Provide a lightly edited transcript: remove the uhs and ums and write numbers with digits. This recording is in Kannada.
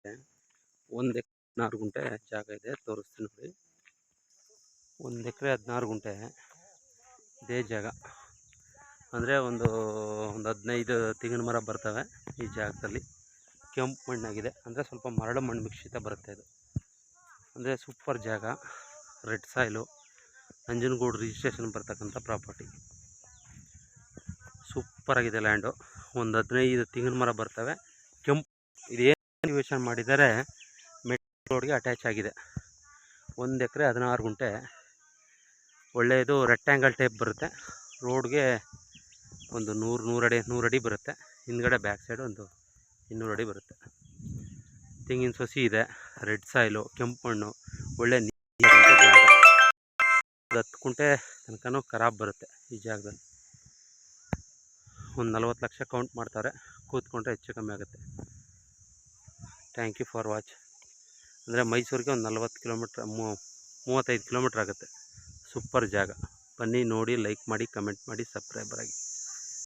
1 ಎಕರೆ 16 ಗುಂಟೆ ಜಾಗ ಇದೆ, ತೋರಿಸ್ತೀನಿ ನೋಡಿ. 1 ಎಕರೆ 16 ಗುಂಟೆ ಇದೇ ಜಾಗ. ಅಂದರೆ ಒಂದು 15 ತೆಂಗಿನ ಮರ ಬರ್ತವೆ ಈ ಜಾಗದಲ್ಲಿ. ಕೆಂಪು ಮಣ್ಣಾಗಿದೆ, ಅಂದರೆ ಸ್ವಲ್ಪ ಮರಳು ಮಣ್ಣು ಮಿಶ್ರಿತ ಬರುತ್ತೆ ಇದು. ಅಂದರೆ ಸೂಪರ್ ಜಾಗ, ರೆಡ್ ಸಾಯಿಲು, ನಂಜನಗೂಡು ರಿಜಿಸ್ಟ್ರೇಷನ್ ಬರ್ತಕ್ಕಂಥ ಪ್ರಾಪರ್ಟಿ. ಸೂಪರಾಗಿದೆ ಲ್ಯಾಂಡು. ಒಂದು 15 ತೆಂಗಿನ ಮರ ಬರ್ತವೆ, ಕೆಂಪು. ಇದೇನು ಎಲಿವೇಶನ್ ಮಾಡಿದ್ದಾರೆ, ಮೆಟ್ರೋ ರೋಡ್ಗೆ ಅಟ್ಯಾಚ್ ಆಗಿದೆ. 1 ಎಕರೆ 16 ಗುಂಟೆ, ಒಳ್ಳೆಯದು. ರೆಕ್ಟ್ಯಾಂಗಲ್ ಟೈಪ್ ಬರುತ್ತೆ. ರೋಡ್ಗೆ ಒಂದು 100 ಅಡಿ ಬರುತ್ತೆ. ಹಿಂದ್ಗಡೆ ಬ್ಯಾಕ್ ಸೈಡ್ ಒಂದು 200 ಅಡಿ ಬರುತ್ತೆ. ತೆಂಗಿನ ಸಸಿ ಇದೆ, ರೆಡ್ ಸಾಯಿಲು, ಕೆಂಪು ಮಣ್ಣು, ಒಳ್ಳೆ ಜಾಗ. 10 ಗುಂಟೆ ತನಕನೂ ಖರಾಬ್ ಬರುತ್ತೆ ಈ ಜಾಗದಲ್ಲಿ. ಒಂದು 40 ಲಕ್ಷ ಕೌಂಟ್ ಮಾಡ್ತಾರೆ, ಕೂತ್ಕೊಂಡ್ರೆ ಹೆಚ್ಚು ಕಮ್ಮಿ ಆಗುತ್ತೆ. Thank you for watch. ಅಂದರೆ ಮೈಸೂರಿಗೆ ಒಂದು 40 ಕಿಲೋಮೀಟ್ರ್ 35 ಕಿಲೋಮೀಟ್ರ್ ಆಗುತ್ತೆ. ಸೂಪರ್ ಜಾಗ. ಬನ್ನಿ ನೋಡಿ, ಲೈಕ್ ಮಾಡಿ, ಕಮೆಂಟ್ ಮಾಡಿ, ಸಬ್ಸ್ಕ್ರೈಬರ್ ಆಗಿ.